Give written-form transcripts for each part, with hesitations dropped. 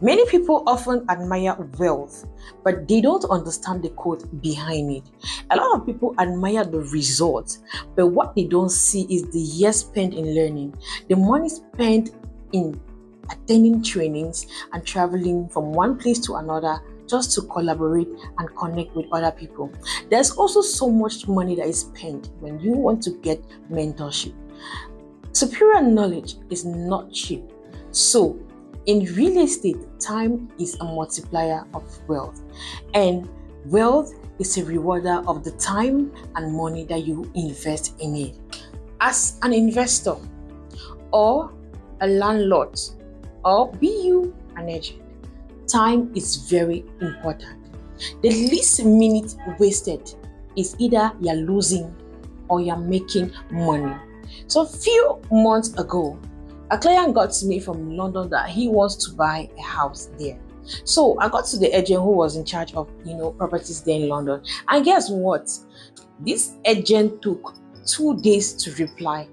Many people often admire wealth, but they don't understand the code behind it. A lot of people admire the results, but what they don't see is the years spent in learning, the money spent in attending trainings and traveling from one place to another just to collaborate and connect with other people. There's also so much money that is spent when you want to get mentorship. Superior knowledge is not cheap. So, in real estate, time is a multiplier of wealth, and wealth is a rewarder of the time and money that you invest in it. As an investor or a landlord, or be you an agent, time is very important. The least minute wasted is either you're losing or you're making money. So a few months ago, a client got to me from London that he wants to buy a house there. So I got to the agent who was in charge of properties there in London. And guess what? This agent took 2 days to reply.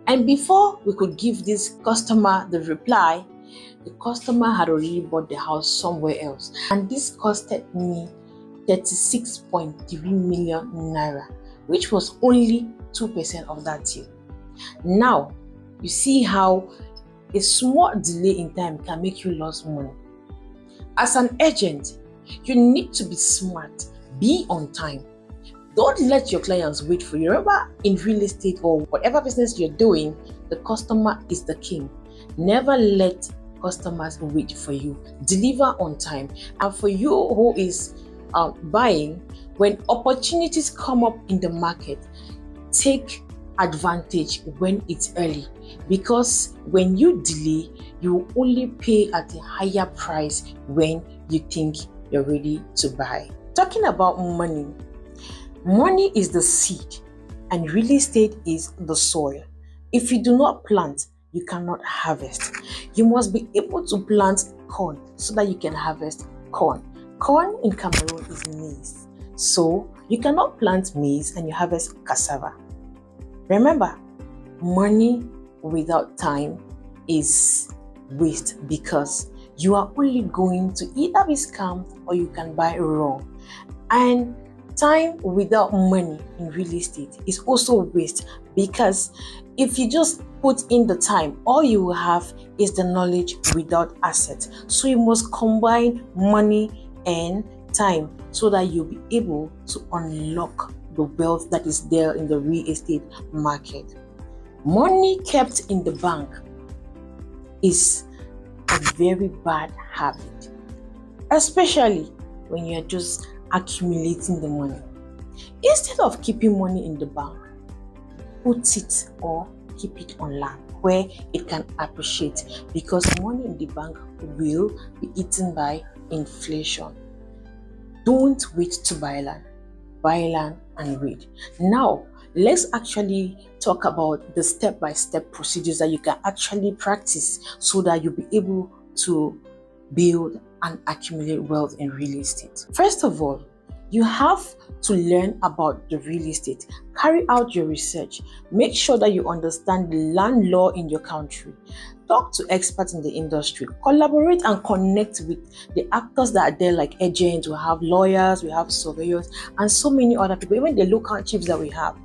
And before we could give this customer the reply, the customer had already bought the house somewhere else. And this costed me 36.3 million naira, which was only 2% of that deal. Now, you see how a small delay in time can make you lose money. As an agent, you need to be smart, be on time. Don't let your clients wait for you. Remember, in real estate or whatever business you're doing, the customer is the king. Never let customers wait for you. Deliver on time. And for you who is buying, when opportunities come up in the market, take advantage when it's early, because when you delay, you only pay at a higher price when you think you're ready to buy. Talking about money, money is the seed and real estate is the soil. If you do not plant, you cannot harvest. You must be able to plant corn so that you can harvest corn. Corn in Cameroon is maize. So you cannot plant maize and you harvest cassava. Remember, money without time is waste, because you are only going to either be scammed or you can buy wrong. And time without money in real estate is also waste, because if you just put in the time, all you will have is the knowledge without assets. So you must combine money and time so that you'll be able to unlock the wealth that is there in the real estate market. Money kept in the bank is a very bad habit, especially when you're just accumulating the money. Instead of keeping money in the bank, put it or keep it on land where it can appreciate, because money in the bank will be eaten by inflation. Don't wait to buy land. Buy land and wait. Now, let's actually talk about the step-by-step procedures that you can actually practice so that you'll be able to build and accumulate wealth in real estate. First of all, you have to learn about the real estate. Carry out your research. Make sure that you understand the land law in your country. Talk to experts in the industry. Collaborate and connect with the actors that are there, like agents. We have lawyers, we have surveyors, and so many other people, even the local chiefs that we have.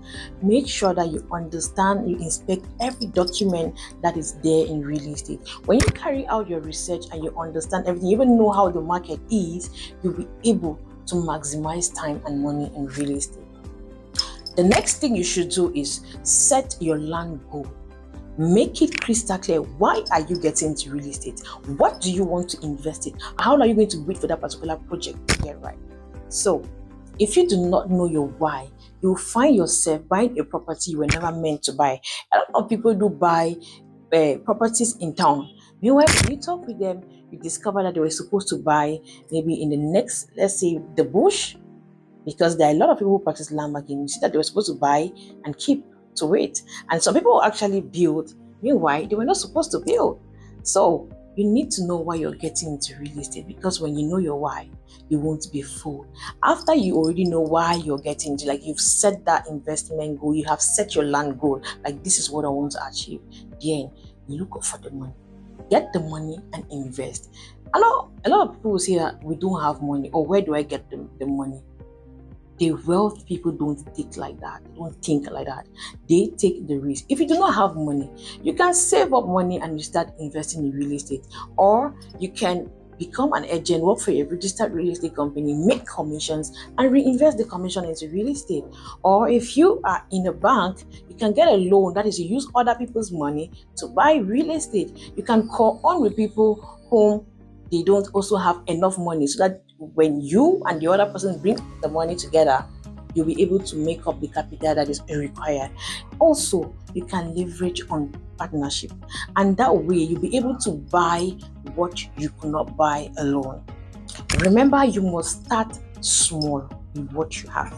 Make sure that you understand, you inspect every document that is there in real estate. When you carry out your research and you understand everything, you even know how the market is, you'll be able to maximize time and money in real estate. The next thing you should do is set your land goal. Make it crystal clear. Why are you getting into real estate? What do you want to invest in? How are you going to wait for that particular project to get right? So, if you do not know your why, you will find yourself buying a property you were never meant to buy. A lot of people do buy properties in town. Meanwhile, when you talk with them, you discover that they were supposed to buy maybe in the next, let's say, the bush, because there are a lot of people who practice land banking. You see that they were supposed to buy and keep to wait. And some people actually build. Meanwhile, they were not supposed to build. So you need to know why you're getting into real estate, because when you know your why, you won't be fooled. After you already know why you're getting into, like you've set that investment goal, you have set your land goal, like this is what I want to achieve, then you look for the money. Get the money and invest. A lot of people will say that we don't have money, or where do I get the money? The wealth people don't think like that. They don't think like that. They take the risk. If you do not have money, you can save up money and you start investing in real estate, or you can become an agent, work for a registered real estate company, make commissions, and reinvest the commission into real estate. Or if you are in a bank, you can get a loan, that is, you use other people's money to buy real estate. You can call on with people whom they don't also have enough money, so that when you and the other person bring the money together, you'll be able to make up the capital that is required. Also, you can leverage on partnership, and that way you'll be able to buy what you could not buy alone. Remember, you must start small with what you have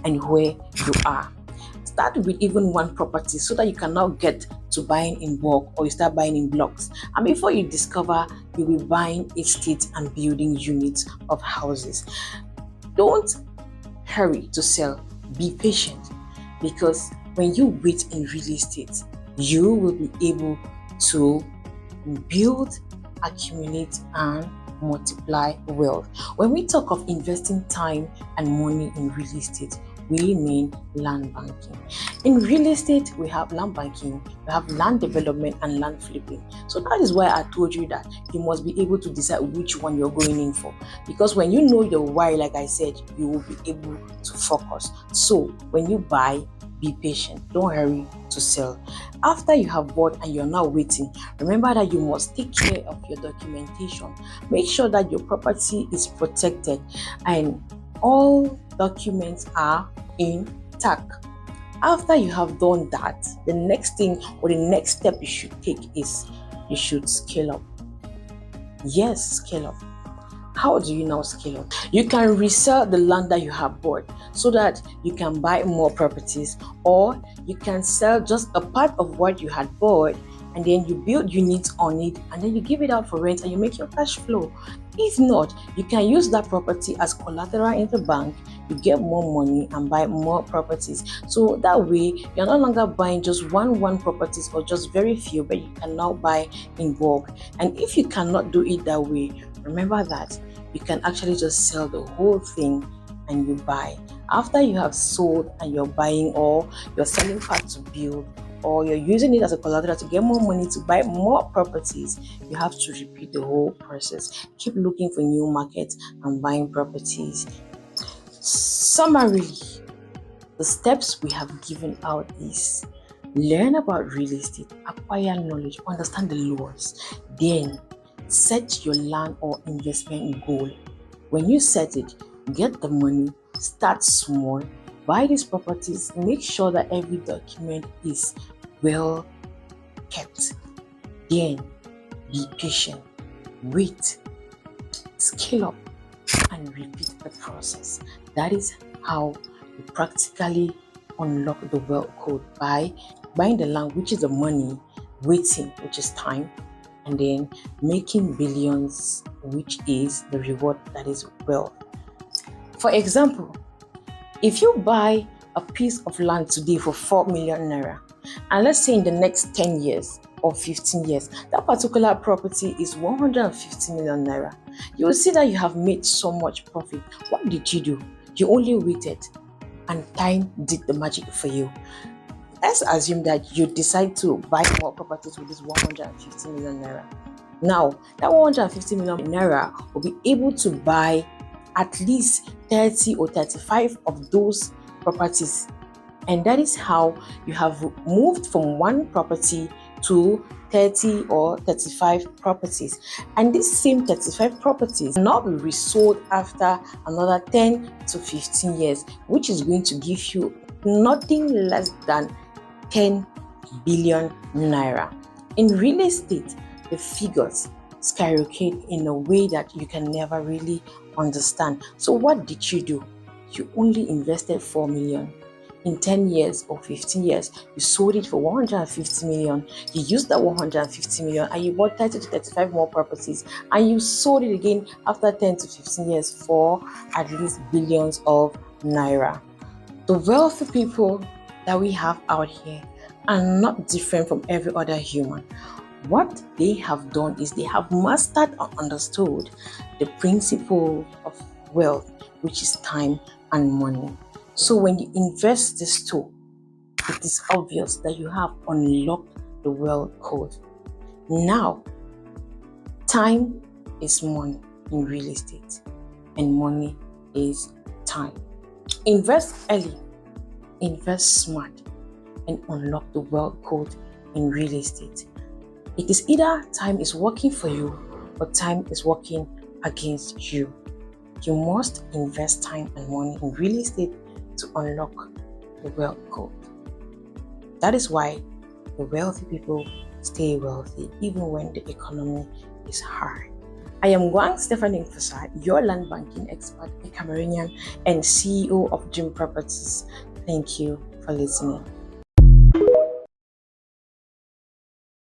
and where you are. Start with even one property so that you can now get to buying in bulk, or you start buying in blocks. And before you discover, you'll be buying estates and building units of houses. Don't hurry to sell. Be patient, because when you wait in real estate, you will be able to build, accumulate, and multiply wealth. When we talk of investing time and money in real estate, we mean land banking. In real estate, we have land banking, we have land development, and land flipping. So that is why I told you that you must be able to decide which one you're going in for. Because when you know your why, like I said, you will be able to focus. So when you buy, be patient. Don't hurry to sell. After you have bought and you're now waiting, remember that you must take care of your documentation. Make sure that your property is protected and all documents are intact. After you have done that, the next thing or the next step you should take is you should scale up. Yes, scale up. How do you now scale up? You can resell the land that you have bought so that you can buy more properties, or you can sell just a part of what you had bought and then you build units on it and then you give it out for rent and you make your cash flow. If not, you can use that property as collateral in the bank. You get more money and buy more properties. So that way, you're no longer buying just one properties or just very few, but you can now buy in bulk. And if you cannot do it that way, remember that you can actually just sell the whole thing and you buy. After you have sold and you're buying, or you're selling part to build, or you're using it as a collateral to get more money to buy more properties, you have to repeat the whole process. Keep looking for new markets and buying properties. Summarily, the steps we have given out is: learn about real estate, acquire knowledge, understand the laws, then set your land or investment goal. When you set it, get the money, start small, buy these properties, make sure that every document is well kept. Then be patient, wait, scale up, and repeat the process. That is how you practically unlock the wealth code, by buying the land, which is the money, waiting, which is time, and then making billions, which is the reward, that is wealth. For example, if you buy a piece of land today for 4 million naira, and let's say in the next 10 years or 15 years, that particular property is 150 million naira, you will see that you have made so much profit. What did you do? You only waited, and time did the magic for you. Let's assume that you decide to buy more properties with this 150 million naira. Now, that 150 million naira will be able to buy at least 30 or 35 of those properties. And that is how you have moved from one property to 30 or 35 properties. And these same 35 properties will now be resold after another 10 to 15 years, which is going to give you nothing less than 10 billion naira. In real estate, the figures skyrocket in a way that you can never really understand. So what did you do? You only invested 4 million. In 10 years or 15 years, you sold it for 150 million. You used that 150 million and you bought 30 to 35 more properties, and you sold it again after 10 to 15 years for at least billions of naira. The wealthy people that we have out here are not different from every other human. What they have done is they have mastered and understood the principle of wealth, which is time and money. So when you invest these two, it is obvious that you have unlocked the wealth code. Now, time is money in real estate, and money is time. Invest early, invest smart, and unlock the wealth code in real estate. It is either time is working for you or time is working against you. You must invest time and money in real estate to unlock the wealth code. That is why the wealthy people stay wealthy even when the economy is hard. I am Guang Stephanie Fasad, your land banking expert, a Cameroonian and CEO of Dream Properties. Thank you for listening.